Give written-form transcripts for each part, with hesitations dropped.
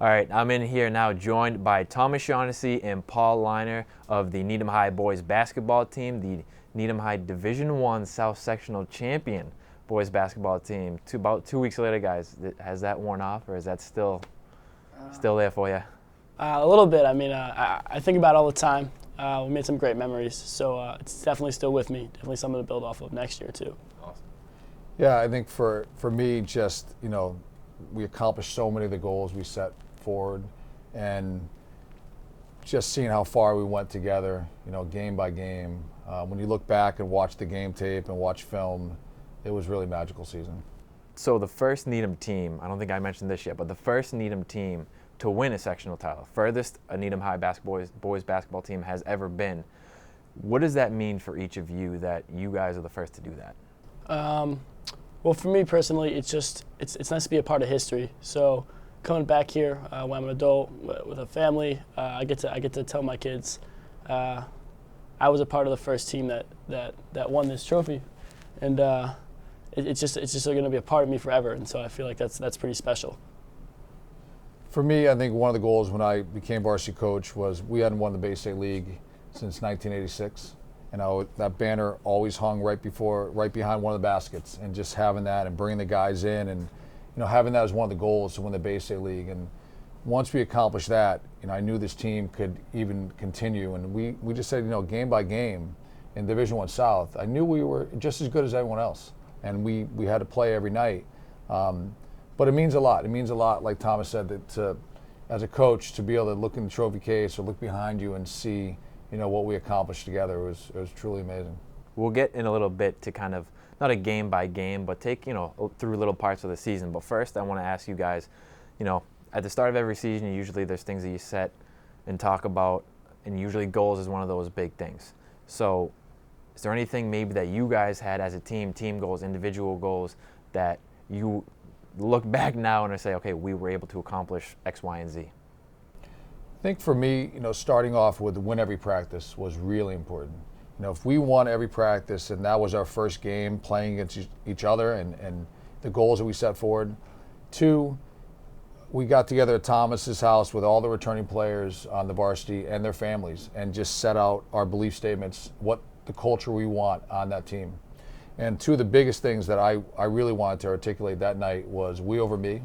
All right, I'm in here now joined by Thomas Shaughnessy and Paul Liner of the Needham High boys basketball team, the Needham High Division I South Sectional Champion boys basketball team. About 2 weeks later, guys, has that worn off or is that still there for you? A little bit. I mean, I think about it all the time. We made some great memories, so it's definitely still with me. Definitely something to build off of next year too. Awesome. Yeah, I think for me, just we accomplished so many of the goals we set forward, and just seeing how far we went together, game by game. When you look back and watch the game tape and watch film, it was really a magical season. So the first Needham team, I don't think I mentioned this yet, but the first Needham team to win a sectional title, furthest a Needham High boys basketball team has ever been. What does that mean for each of you that you guys are the first to do that? Well, for me personally, it's nice to be a part of history. So coming back here when I'm an adult with a family, I get to tell my kids I was a part of the first team that won this trophy, and it's just going to be a part of me forever. And so I feel like that's pretty special. For me, I think one of the goals when I became varsity coach was we hadn't won the Bay State League since 1986. And that banner always hung right behind one of the baskets, and just having that and bringing the guys in, and having that as one of the goals to win the Bay State League. And once we accomplished that, I knew this team could even continue. And we just said, game by game in Division I South, I knew we were just as good as everyone else, and we had to play every night. But it means a lot. It means a lot, like Thomas said, that as a coach, to be able to look in the trophy case or look behind you and see what we accomplished together. It was truly amazing. We'll get in a little bit to kind of, not a game by game, but take, through little parts of the season. But first, I want to ask you guys, at the start of every season, usually there's things that you set and talk about, and usually goals is one of those big things. So is there anything maybe that you guys had as a team goals, individual goals, that you look back now and say, okay, we were able to accomplish X, Y, and Z? I think for me, starting off with win every practice was really important. If we won every practice and that was our first game playing against each other and the goals that we set forward. 2, we got together at Thomas's house with all the returning players on the varsity and their families and just set out our belief statements, what the culture we want on that team. And 2 of the biggest things that I really wanted to articulate that night was we over me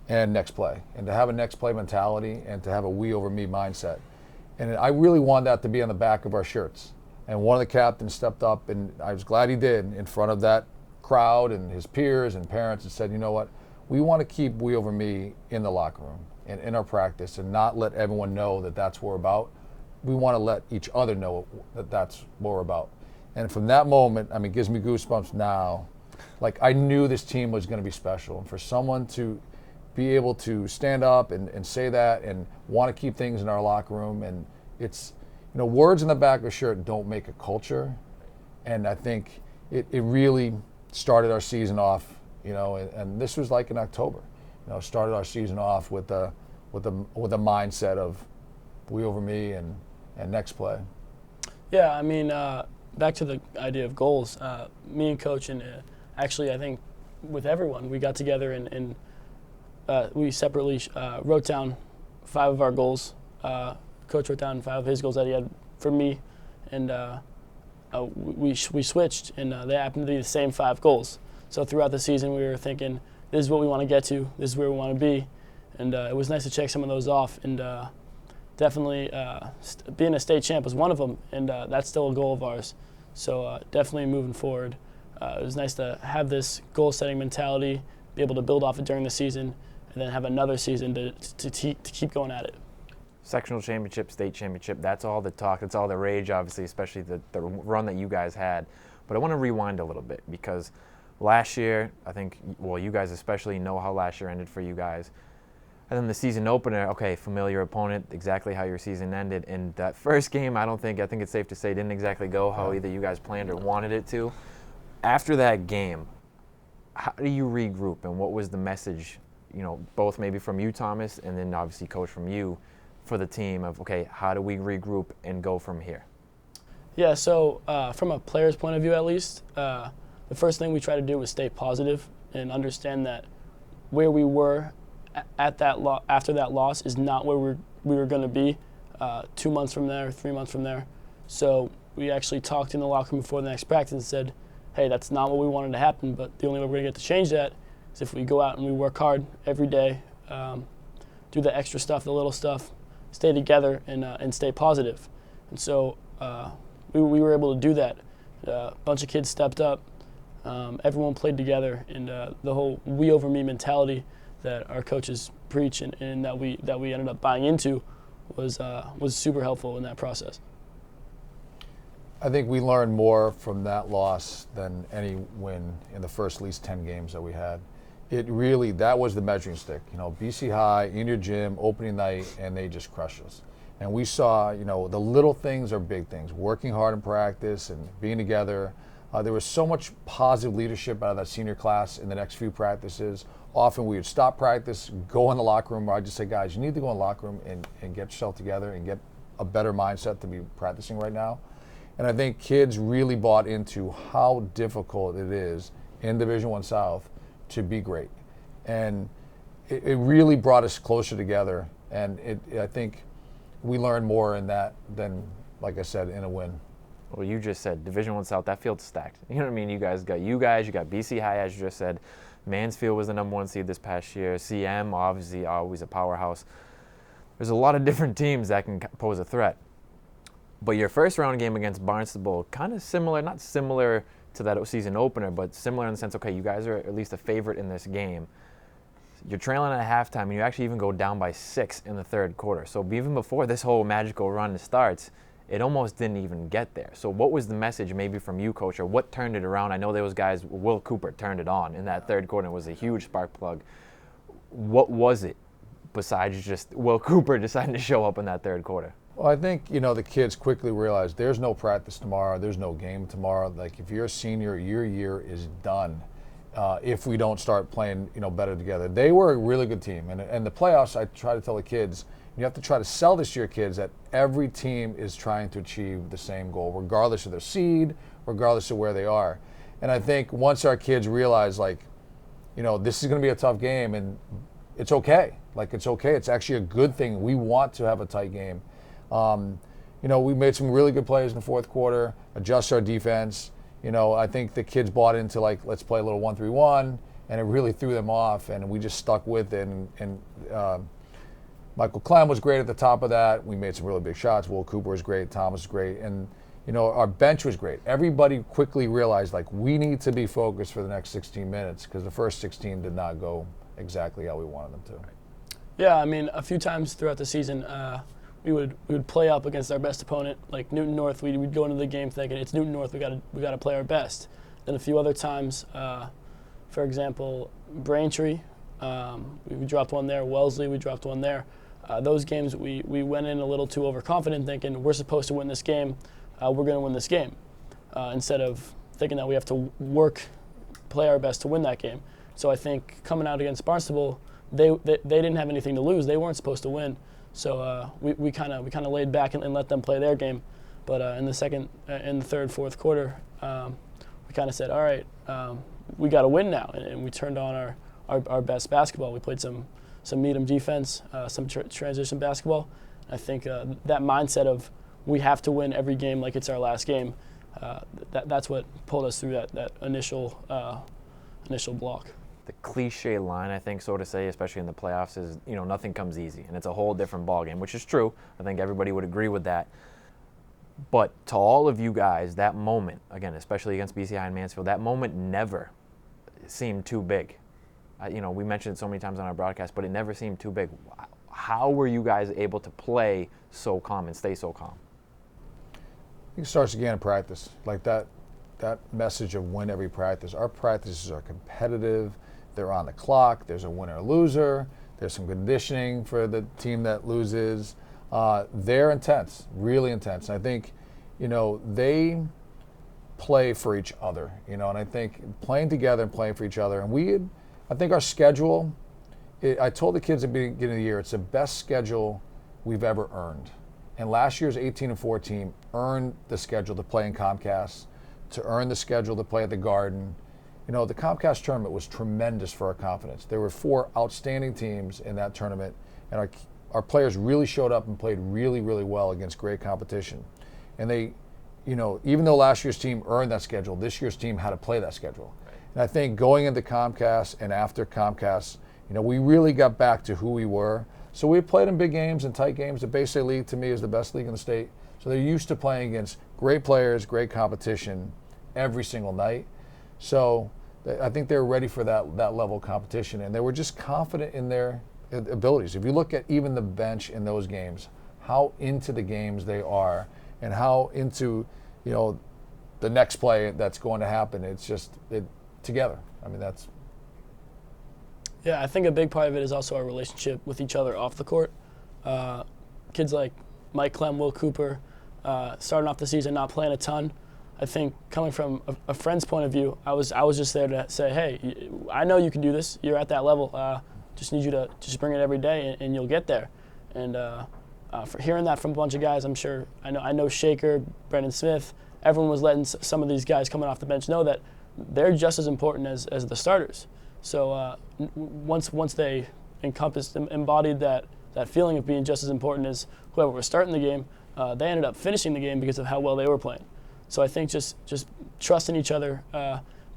and next play, and to have a next play mentality and to have a we over me mindset. And I really wanted that to be on the back of our shirts. And one of the captains stepped up, and I was glad he did, in front of that crowd and his peers and parents, and said, you know what, we want to keep we over me in the locker room and in our practice, and not let everyone know that that's what we're about. We want to let each other know that that's what we're about. And from that moment, it gives me goosebumps now. Like, I knew this team was going to be special. And for someone to be able to stand up and say that and want to keep things in our locker room, and it's, words in the back of a shirt don't make a culture. And I think it really started our season off, and this was like in October, started our season off with a mindset of we over me and next play. Yeah, back to the idea of goals, me and Coach, and actually I think with everyone, we got together and we separately wrote down 5 of our goals. Coach wrote down 5 of his goals that he had for me, and we switched, and they happened to be the same 5 goals. So throughout the season, we were thinking, this is what we want to get to, this is where we want to be, and it was nice to check some of those off. And definitely being a state champ was one of them, and that's still a goal of ours. So definitely moving forward, it was nice to have this goal-setting mentality, be able to build off it during the season, and then have another season to keep going at it. Sectional championship, state championship, that's all the talk, that's all the rage, obviously, especially the run that you guys had. But I want to rewind a little bit, because last year, I think, you guys especially know how last year ended for you guys. And then the season opener, okay, familiar opponent, exactly how your season ended. And that first game, I think it's safe to say, didn't exactly go how either you guys planned or wanted it to. After that game, how do you regroup, and what was the message, both maybe from you, Thomas, and then obviously Coach from you, for the team of, okay, how do we regroup and go from here? Yeah, so from a player's point of view at least, the first thing we tried to do was stay positive and understand that where we were after that loss is not where we were going to be 2 months from there, 3 months from there. So we actually talked in the locker room before the next practice and said, hey, that's not what we wanted to happen, but the only way we're going to get to change that is if we go out and we work hard every day, do the extra stuff, the little stuff, stay together, and stay positive. And so we were able to do that. A bunch of kids stepped up. Everyone played together, and the whole "we over me" mentality that our coaches preach and that we ended up buying into was super helpful in that process. I think we learned more from that loss than any win in the first at least 10 games that we had. That was the measuring stick. BC High, in your gym, opening night, and they just crushed us. And we saw, the little things are big things. Working hard in practice and being together. There was so much positive leadership out of that senior class in the next few practices. Often we would stop practice, go in the locker room, where I'd just say, guys, you need to go in the locker room and get yourself together and get a better mindset to be practicing right now. And I think kids really bought into how difficult it is in Division I South to be great. And it really brought us closer together. And I think we learned more in that than, like I said, in a win. Well, you just said Division I South, that field's stacked. You know what I mean? You got you got BC High, as you just said. Mansfield was the #1 seed this past year. CM, obviously, always a powerhouse. There's a lot of different teams that can pose a threat. But your first round game against Barnstable, kind of similar, not similar to that season opener, but similar in the sense, okay, you guys are at least a favorite in this game. You're trailing at halftime, and you actually even go down by 6 in the third quarter. So even before this whole magical run starts, it almost didn't even get there. So what was the message maybe from you, Coach, or what turned it around? I know those guys, Will Cooper turned it on in that third quarter. It was a huge spark plug. What was it besides just Will Cooper deciding to show up in that third quarter? Well, I think, the kids quickly realized there's no practice tomorrow, there's no game tomorrow. Like, if you're a senior, your year is done if we don't start playing, better together. They were a really good team. And the playoffs, I try to tell the kids, you have to try to sell this to your kids that every team is trying to achieve the same goal, regardless of their seed, regardless of where they are. And I think once our kids realize, this is going to be a tough game, and it's okay. It's okay. It's actually a good thing. We want to have a tight game. We made some really good plays in the fourth quarter, adjust our defense. I think the kids bought into, let's play a little 1-3-1, and it really threw them off, and we just stuck with it. And Michael Clem was great at the top of that. We made some really big shots. Will Cooper was great. Thomas was great. And, our bench was great. Everybody quickly realized, we need to be focused for the next 16 minutes because the first 16 did not go exactly how we wanted them to. Yeah, I mean, a few times throughout the season, we would play up against our best opponent, like Newton North. We'd go into the game thinking it's Newton North. We got to play our best. Then a few other times, for example, Braintree, we dropped one there. Wellesley, we dropped one there. Those games we went in a little too overconfident, thinking we're supposed to win this game. We're going to win this game, instead of thinking that we have to play our best to win that game. So I think coming out against Barnstable, they didn't have anything to lose. They weren't supposed to win. So we kind of laid back and let them play their game, but in the third, fourth quarter, we kind of said, all right, we got to win now, and we turned on our best basketball. We played some Needham defense, some transition basketball. I think that mindset of we have to win every game like it's our last game, that's what pulled us through that initial block. The cliche line, I think, so to say, especially in the playoffs, is, nothing comes easy, and it's a whole different ballgame, which is true. I think everybody would agree with that. But to all of you guys, that moment, again, especially against BCI and Mansfield, that moment never seemed too big. We mentioned it so many times on our broadcast, but it never seemed too big. How were you guys able to play so calm and stay so calm? I think it starts again in practice. That message of win every practice. Our practices are competitive. They're on the clock. There's a winner or loser. There's some conditioning for the team that loses. They're intense, really intense. And I think, they play for each other, and I think playing together and playing for each other. And I think our schedule, I told the kids at the beginning of the year, it's the best schedule we've ever earned. And last year's 18-4 team earned the schedule to play in Comcast, to earn the schedule to play at the Garden. the Comcast tournament was tremendous for our confidence. There were 4 outstanding teams in that tournament, and our players really showed up and played really, really well against great competition. And they, even though last year's team earned that schedule, this year's team had to play that schedule. Right. And I think going into Comcast and after Comcast, we really got back to who we were. So we played in big games and tight games. The Bay State League, to me, is the best league in the state. So they're used to playing against great players, great competition every single night. So I think they're ready for that level of competition, and they were just confident in their abilities. If you look at even the bench in those games, how into the games they are, and how into the next play that's going to happen. It's just together. I mean, that's. Yeah, I think a big part of it is also our relationship with each other off the court. Kids like Mike Clem, Will Cooper, starting off the season not playing a ton. I think coming from a friend's point of view, I was just there to say, hey, I know you can do this. You're at that level. Just need you to just bring it every day, and you'll get there. And for hearing that from a bunch of guys, I'm sure I know Shaker, Brendan Smith. Everyone was letting some of these guys coming off the bench know that they're just as important as the starters. So once they embodied that feeling of being just as important as whoever was starting the game, they ended up finishing the game because of how well they were playing. So I think just trusting each other,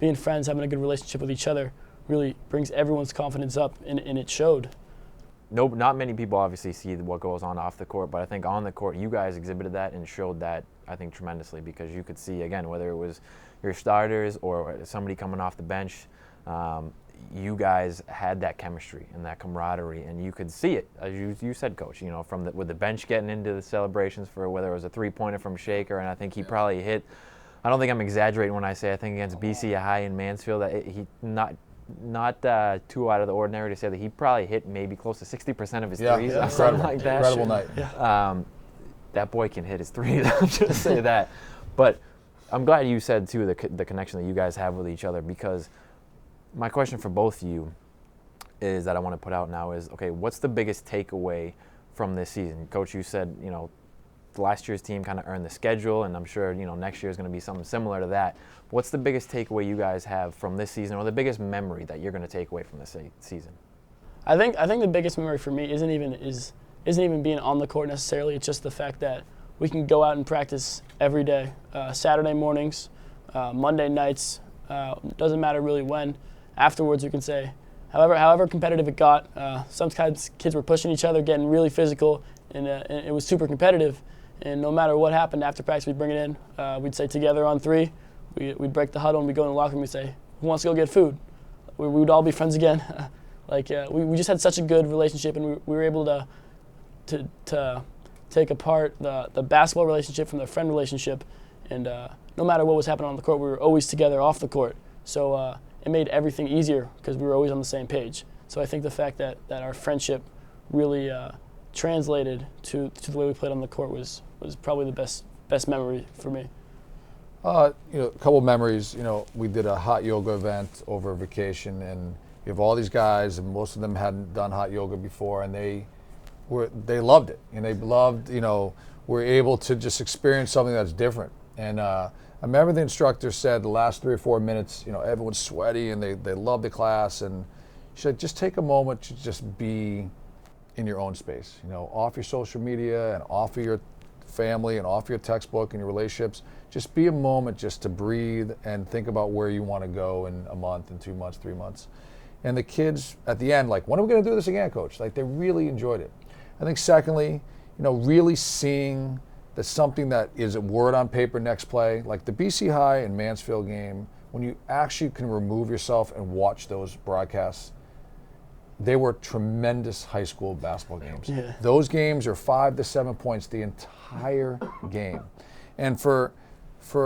being friends, having a good relationship with each other really brings everyone's confidence up, and it showed. No, not many people obviously see what goes on off the court, but I think on the court you guys exhibited that and showed that, I think, tremendously, because you could see, again, whether it was your starters or somebody coming off the bench, you guys had that chemistry and that camaraderie, and you could see it, as you said, Coach, with the bench getting into the celebrations for whether it was a three-pointer from Shaker, and I think he probably hit, I don't think I'm exaggerating when I say I think against BC High in Mansfield, that he not too out of the ordinary to say that he probably hit maybe close to 60% of his threes, or something like that. Incredible night. Yeah. That boy can hit his threes, I'll just say that. But I'm glad you said, too, the connection that you guys have with each other, because my question for both of you is that I want to put out now is, okay, what's the biggest takeaway from this season? Coach, you said, last year's team kind of earned the schedule, and I'm sure, next year is going to be something similar to that. What's the biggest takeaway you guys have from this season, or the biggest memory that you're going to take away from this season? I think the biggest memory for me isn't even being on the court necessarily. It's just the fact that we can go out and practice every day, Saturday mornings, Monday nights, doesn't matter really when. Afterwards, we can say, however competitive it got, sometimes kids were pushing each other, getting really physical, and it was super competitive. And no matter what happened after practice, we'd bring it in. We'd say together on three. We'd break the huddle and we'd go in the locker room and we'd say, who wants to go get food? We would all be friends again. We just had such a good relationship, and we were able to take apart the basketball relationship from the friend relationship. And no matter what was happening on the court, we were always together off the court. So it made everything easier because we were always on the same page. So I think the fact that our friendship really translated to the way we played on the court was probably the best memory for me. A couple of memories. We did a hot yoga event over vacation, and you have all these guys, and most of them hadn't done hot yoga before, and they loved it, and they loved, we're able to just experience something that's different. And I remember the instructor said the last 3 or 4 minutes, everyone's sweaty and they love the class, and she said, just take a moment to just be in your own space, off your social media and off of your family and off your textbook and your relationships. Just be a moment just to breathe and think about where you want to go in a month and 2 months, 3 months. And the kids at the end, when are we going to do this again, Coach? They really enjoyed it. I think secondly, really seeing that something that is a word on paper next play, like the BC High and Mansfield game, when you actually can remove yourself and watch those broadcasts, they were tremendous high school basketball games. Yeah. Those games are 5 to 7 points the entire game. And for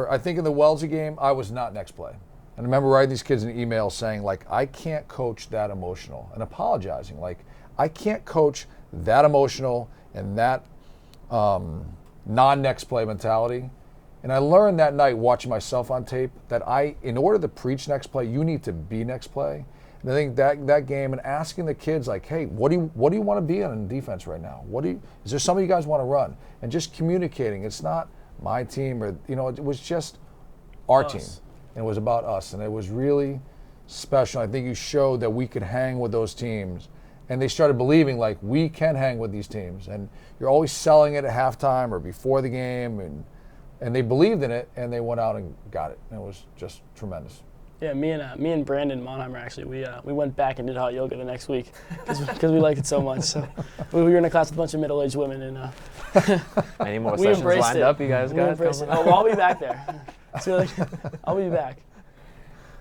I think in the Wellesley game, I was not next play. And I remember writing these kids an email saying, I can't coach that emotional, and apologizing. I can't coach that emotional and that non-next play mentality. And I learned that night watching myself on tape that in order to preach next play, you need to be next play. And I think that game, and asking the kids, hey, what do you want to be on defense right now? Is there somebody you guys want to run? And just communicating. It's not my team, or it was just our team. And it was about us. And it was really special. I think you showed that we could hang with those teams. And they started believing, like, we can hang with these teams. And you're always selling it at halftime or before the game. And they believed in it, and they went out and got it. And it was just tremendous. Yeah, me and Brandon Monheimer, actually, we went back and did hot yoga the next week because we liked it so much. So we were in a class with a bunch of middle-aged women, and Any more we sessions embraced lined it. up? You guys We got embraced coming it. up? Oh, well, I'll be back there. I'll be back.